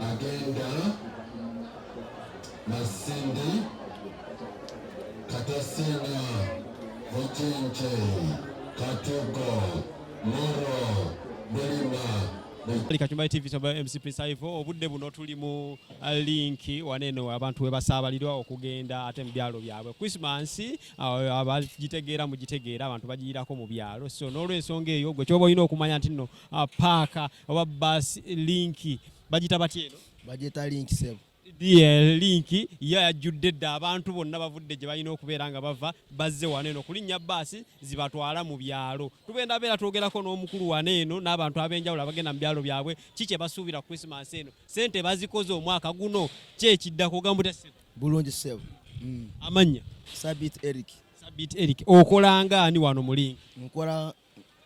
agenda Masindi Katasina Muchinche Katugo Moro Bulima Kakyumba TV saba MC Prince Ivo obudde buno tuli mu link waneno abantu we basabalirwa okugenda ate mu byalo byabwe Christmas abagitegeera mugitegeera abantu bagiyirako mu byalo so n'olwensonga eyo gwe kyoba olina okumanya nti nno paaka oba bus link bagita batyeno bagita link sebo link yajjudde dda abantu bonna bavudde gye balina okubeera nga bava bazze waneeno kulinnya baasi zibatwala mu byalo tugenda beera twogerako n'omukulu waneeno n'abantu ab'enjawulo abagenda mu byalo byabwe kiki basuubira Christmas eno sente bazikoze omwaka guno kyekiddako gambute sebo bulungi sebo amannya Sabit Eric okolanga ani wano mu link nkola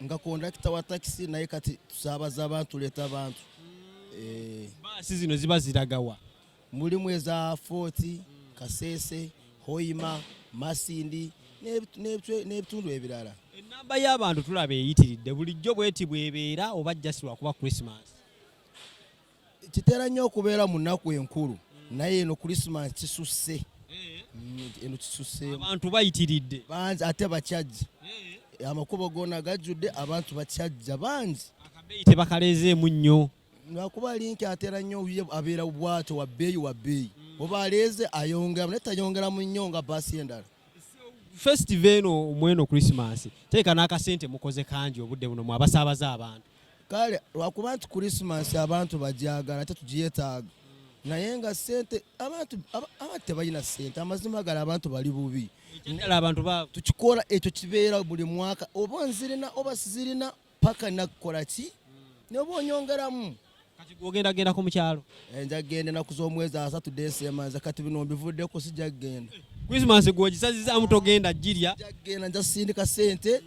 nga kondakita wa taxi naye kati tusaabaza abantu leeta abantu baasi zino ziba ziragawa mulimu eza Fort Kasese Hoima Masindi n'ebitundu ebirala enamba y'abantu tulaba eyitiridde bulijjo bweti bwebeera oba jasirwa kuba Christmas kitera nnyo okubeera mu nnaku enkulu naye eno Christmas kisusse eno kisusse abantu bayitiridde bangi ate bakyajja amakubo gonna gajjudde abantu bakyajja bangi akabeeyi tebakaleezeemu nnyo nakuba link atera nnyo abeera bwato wa bbeeyi oba aleeze ayongera naye tayongera mu nnyo nga baasi endala festival eno mweno Christmas teeka n'akasente mukoze kangi obudde buno mwabasaabaza abantu kale lwakuba nti Christmas abantu bajagala ate tugyetaaga naye nga sente abantu tebalina sente amazima gala abantu bali bubi ekyendala abantu baabo tukikola ekyo kibeera buli mwaka oba nzirina oba sizirina paka nakukola ki noba onyongeramu kati gwogendagenda ku mukyalo nja kgenda enaku z'omwezi 3 December nza kati bino mbivuddeko sijja kgenda Christmas gwogisazizaamu togenda girya nja kgenda nja sindika sente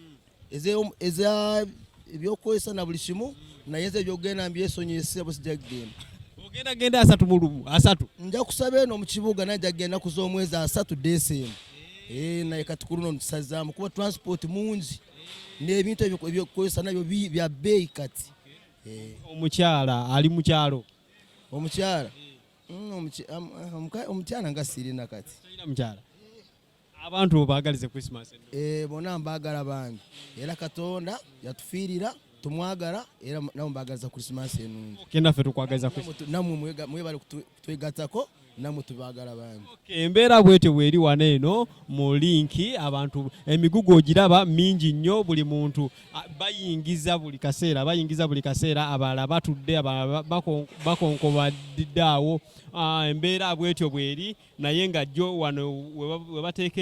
eza ebyokukozesa na buli kimu naye nze ebyokugenda mbyesonyese bwe sijja kgenda ogendagenda 3 nja kusaba eno mu kibuga naye nja kgenda enaku z'omwezi 3 December naye kati ku luno ntusazaamu kuba transport mungi n'ebintu ebyokukozesa nabyo bya bbeeyi kati omukyala ali mukyalo omukyala omukyala nga sirina kati mukyala abantu baagalize Christmas bonna mbaagala bangi era Katonda yatufiirira tumwagala era nabo mbaagaliza Christmas enungi kenda ffe tukwagaliza namwe mwebale kutwegattako namwe tubaagala bangi embeera bwetyo bweri waneeno mu linki abantu emigugu ogiraba mingi nnyo buli muntu bayingiza buli kaseera abalala batudde abalala bakonkobadde embeera bwetyo bweri naye nga jjo wano we bateeka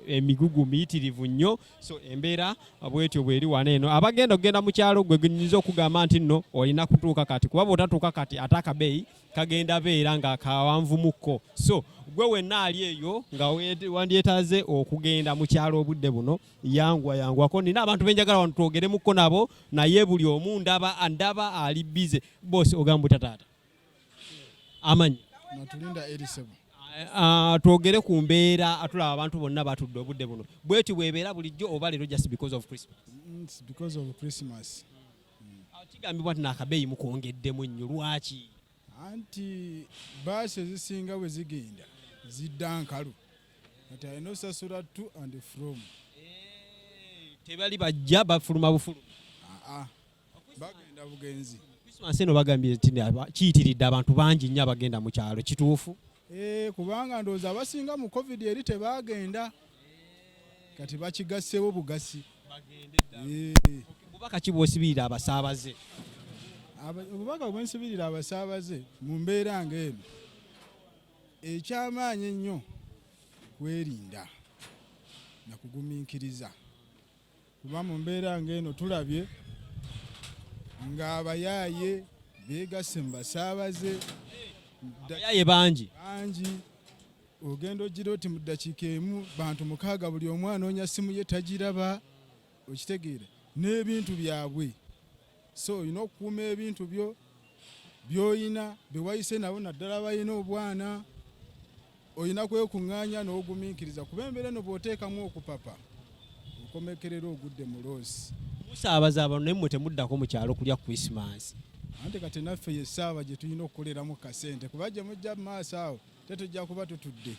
emigugu miyitirivu nnyo so embeera bwetyo bweri waneeno abagenda okugenda mu kyalo gwe nyinza okugamba nti nno olina kutuuka kati kuba bw'otatuuka kati ate akabeeyi kagenda beera nga kawanvumukko so gwe wenna ali eyo nga wandyetaze okugenda mu kyalo obudde buno yangwako nina abantu benjagala wano twogeremukko nabo naye buli omu ndaba ali bize bosi ogamba tataata amanyi natulinda erisebo twogere ku mbeera atulaba abantu bonna batudde obudde buno bweti bwebeera bulijjo oba leero just because of Christmas it's because of Christmas kigambibwa nti n'akabeeyi mukwongeddemu nnyo lwaki anti baasi ezisinga bwe zigenda zidda nkalu kati alina osasula to and from tebali bajja bafuluma bufuluma bagenda bugenzi Christmas eno bagambye kiyitiridde abantu bangi nnyo abagenda mu kyalo kituufu kubanga ndowooza abasinga mu covid eri tebagenda kati bakigasseewo bugasi bubaka ki bw'osibirira abasaabaze obubaka bwensibirira abasaabaze mu mbeera ng'eno ekyamaanyi ennyo kwerinda na kugumiikiriza kuba mu mbeera ng'eno tulabye ng'abayaaye beegasse mu basaabaze abayaaye bangi ogenda ogira oti mu ddakiika emu bantu 6 buli omu anoonya simu ye tagiraba okitegeera n'ebintu byabwe so olina okukuuma ebintu byo by'oyina bewayise nabo naddala bayina obwana olina kwekuŋŋaanya n'ogumiikiriza kuba embeera eno bw'oteekamu okupapa okomekerera ogudde mu loosi musaabaza abantu naye mmwe temuddako mu kyalo kulya Christmas anti kati naffe ye ssaawa gye tulina okukoleramu kasente kuba gye mujja mu maaso awo tetujja kuba tutudde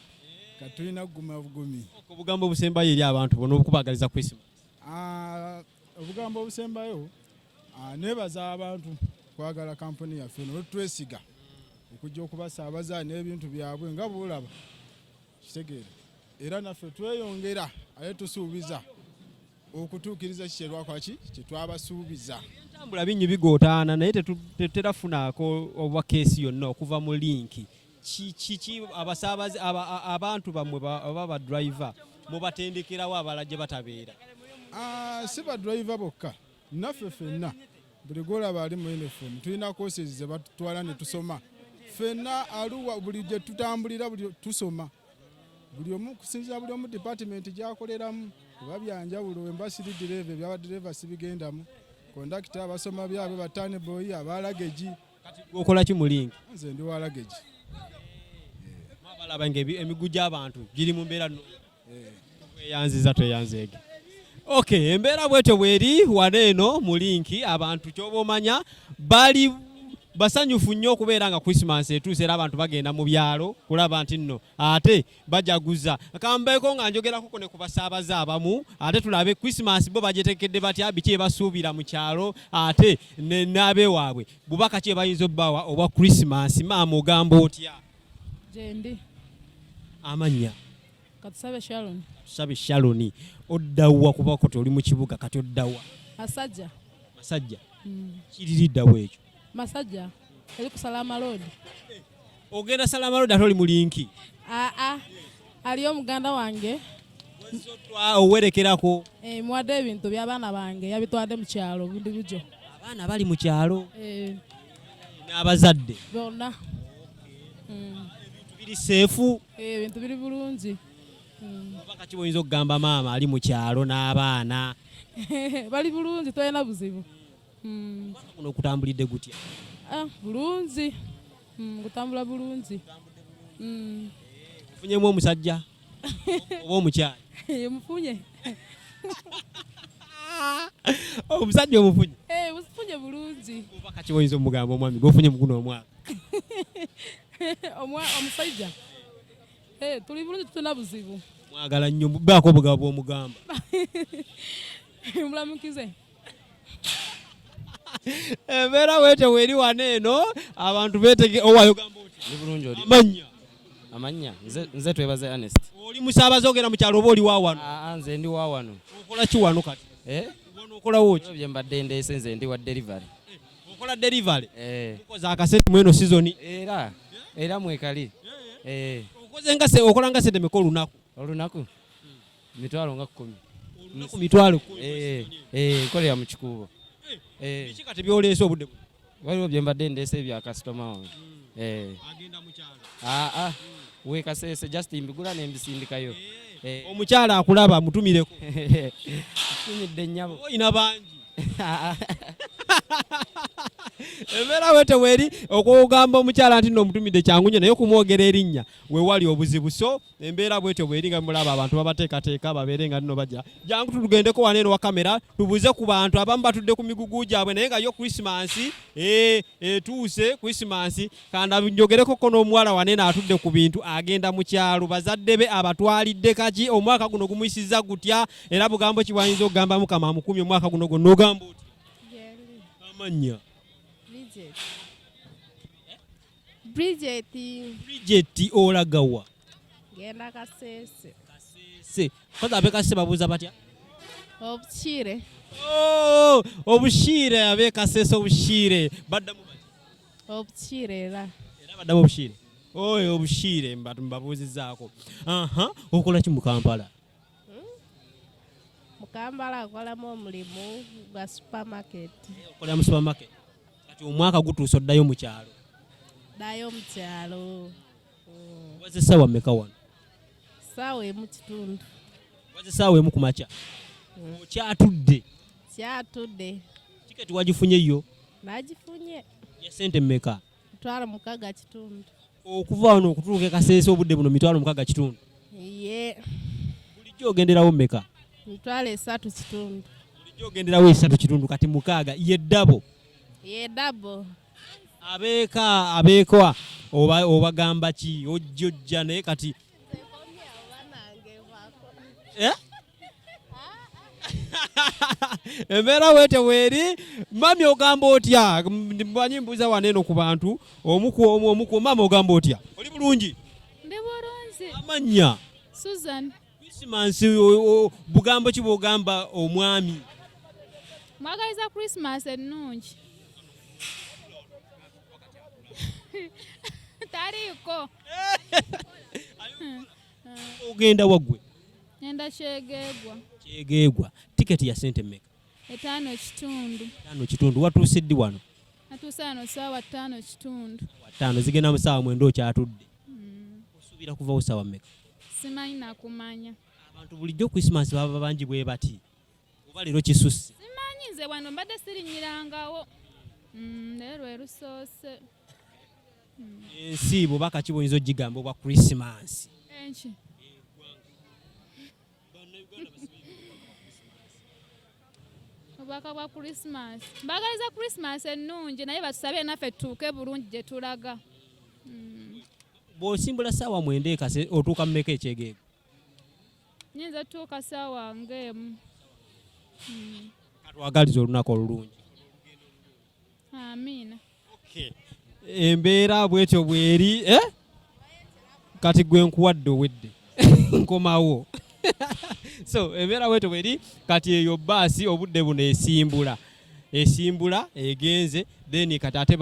kati tulina kuguma bugumi obugambo obusembayo eri abantu bona okubagaliza Christmas obugambo obusembayo nebaza abantu kwagala kampuni yaffe n'otwesiga okujja okubasaabaza n'ebintu byabwe nga bwolaba kitegeera era naffe tweyongera aye tusuubiza okutuukiriza kikyerwakwaki kyetwabasuubiza entambula bingi bigootaana naye teterafunaako oba keesi yonna okuva mu linki kiki abasaabazi abantu bammwe oba badriver mubatendekerawo abalala gye batabeera si badriver bokka naffe ffenna buli gwolaba ali mu uniform tulina courses ze batutwala ne tusoma ffenna aluwa buli gye tutambulira buli tusoma buli omu kusinziira buli omu department gyakoleramu kuba byanjawulo embasiri direva ebyabadireva sibigendamu kondakita abasoma byabwe batane boyi abalagegi okola ki mu linki nze ndi walagegi mabalaba emigugu gy'abantu giri mu mbeera tweyanziza tweyanzeege okay embeera bwetyo bweri waneeno mu linki abantu kyoba omanya bali basanyufu nnyo okubeera nga Christmas etuuse era abantu bagenda mu byalo kulaba nti nno ate bajaguza kambeeko nga njogerako ne ku basaabaza abamu ate tulabe Christmas bo bagyetekedde batya biki ebasuubira mu kyalo ate n'abe waabwe bubaka ki bayinza obbawa oba Christmas maama ogamba otya Jendi amanya Katusabe Sharon Sabe Shaloni oddawa kuba ko toli mu kibuga kati oddawa masajja kiriridda bwekyo Masajja eri ku Salama Road ogenda Salama Road atoli mu linki aliyo muganda wange owerekerako mwadde ebintu by'abaana bange yabitwadde mu kyalo bindi bujo abaana bali mu kyalo n'abazadde bonna biri seefu ebintu biri bulungi obaka kiboyinza okugamba maama ali mu kyalo n'abaana bali bulungi tolina buzibu kuno okutambulidde gutya bulungi kutambula bulungi ofunyemu omusajja oba omukyala mufunye omusajja omufunye mufunye bulungi obaka kiboyinza omugamba omwami gofunye muguno omwaka omusajja tuli bulungi tutuna buzibu mwagala nnyo baako obugabo bw'omugamba mulamukize embeera wetyo weri waneeno abantu betege owaayo gamba oti ni bulungi oli amanya nze twebaze Ernest oli musaabaze ogenda mu kyalo oba oli waawano nze ndi waawano okola ki wano kati wano okolawo ki bye mbadde ndeese nze ndi wa delivery okola delivery okoza akasente mweno sizoni era mwekali okoze nga okola nga sente meka olunaku mitwalo nga 10 olunaku mitwalo 10 kolera mu kikuubo biki kati byoleese obudde waliwo bye mbadde ndeese bya kasitoma wange agenda mu kyalo weekaseese just mbigula nembisindikayo omukyala akulaba mutumireko tumidde nnyabo oyina bangi embeera wetyo weri okugamba omukyala nti nno omutumidde kyangu nnyo naye okumwogera erinnya wewali obuzibu so embeera bwetyo bweri nga mulaba abantu babateekateeka babeere nga nno bajja jangu tugendeko waneeno wa kamera tubuze ku bantu abamu batudde ku migugu gyabwe naye nga yo Christmas etuuse Christmas kanda njogerekoko n'omuwala waneeno atudde ku bintu agenda mu kyalo bazadde be abatwalidde kaki omwaka guno gumuyisizza gutya era bugambo ki bwayinza okugamba mukama amukumye omwaka guno gwonna ogamba oti amanya Bridget olagawa genda Kasese koza abe Kasese babuuza batya obushire obushire abe Kasese obushire baddamu obushire era baddamu obushire obushire mbabuuzizaako okola ki mu Kampala akolamu omulimu gwa supermarket okolera mu supermarket kati omwaka gutuuse oddayo mu kyalo dayo mu kyalo wazesa wammeka wano Sawa emu kitundu. Waze sawa emu kumacha. Kyatudde. Kyatudde. Tiketi wagifunye yo? Nagifunye. Ya sente mmeka? Mitwalo mukaga kitundu. Okuva wano okutuuka Kasese obudde buno mitwalo mukaga kitundu. Ye. Bulijjo ogenderawo mmeka? Mitwalo 3 kitundu. Bulijjo ogenderawo 3 kitundu kati mukaga ye dabo. Ye dabo. Abeekwa obagamba ki ojjojja naye kati embeera wete weeri mami ogamba otya banyimbuza waneno ku bantu omuku mama ogamba otya oli bulungi ndi bulungi amanya Susan Christmas bugambo ki bwogamba omwami mwagaliza Christmas ennungi tariko ogenda waggwe ngenda Kyegegwa tiketi ya sente mmeka 5 kitundu 5 kitundu watuusidde wano natuuse wano ssaawa 5 kitundu 5 zigenda mu ssaawa 9 okyatudde osuubira kuvawo ssaawa mmeka simanyi nakumanya abantu bulijjo Christmas baba bangi bwe bati oba leero kisusse simanyi nze wano mbadde sirinyirangawo naye lwe lusoose ensi bw'obaka ki bw'oyinza ogigamba obwa Christmas enki obubaka bwa Christmas mbagaliza Christmas ennungi naye batusabe naffe tutuuke bulungi gye tulaga bw'osimbula ssaawa 9 ekase otuuka mmeka Ekyegeego nyinza tutuuka ssaawa ng'emu katwagaliza olunaku olulungi amiina embeera bwetyo bweri kati gwe nkuwadde owedde nkomawo so embeera bwetyo bweri kati eyo baasi obudde buno esimbula egenze then kati ate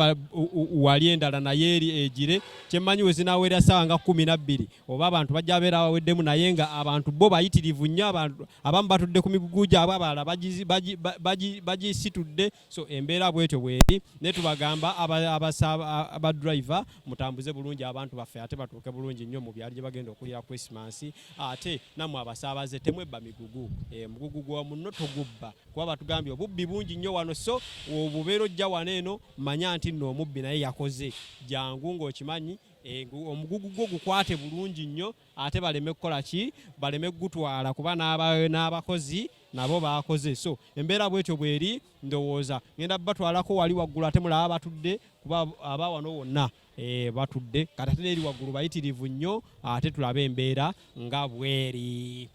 wali endala naye eri egire kyemmanyi we zinaawera ssaawa nga 12 oba abantu bajja beera baweddemu naye nga abantu bo bayitirivu nnyo abamu batudde ku migugu gyabwe abalala bagisitudde so embeera bwetyo bweri ne tubagamba abadriver mutambuze bulungi abantu baffe ate batuuke bulungi nnyo mu byali gye bagenda okulira Christmas ate nammwe abasaabaze temwebba migugu mugugu gw'omunno togubba kuba batugambye obubbi bungi nnyo wano so obubeera ojja wano eno manya nti nno omubbi naye yakoze jangu ng'okimanyi omugugu gwo gukwate bulungi nnyo ate baleme kukola ki baleme gutwala kuba n'abakozi nabo bakoze so embeera bwetyo bweri ndowooza ngenda batwalako wali waggulu ate mulaba batudde kuba aba wano wonna batudde kati ate eri waggulu bayitirivu nnyo ate tulabe embeera nga bweri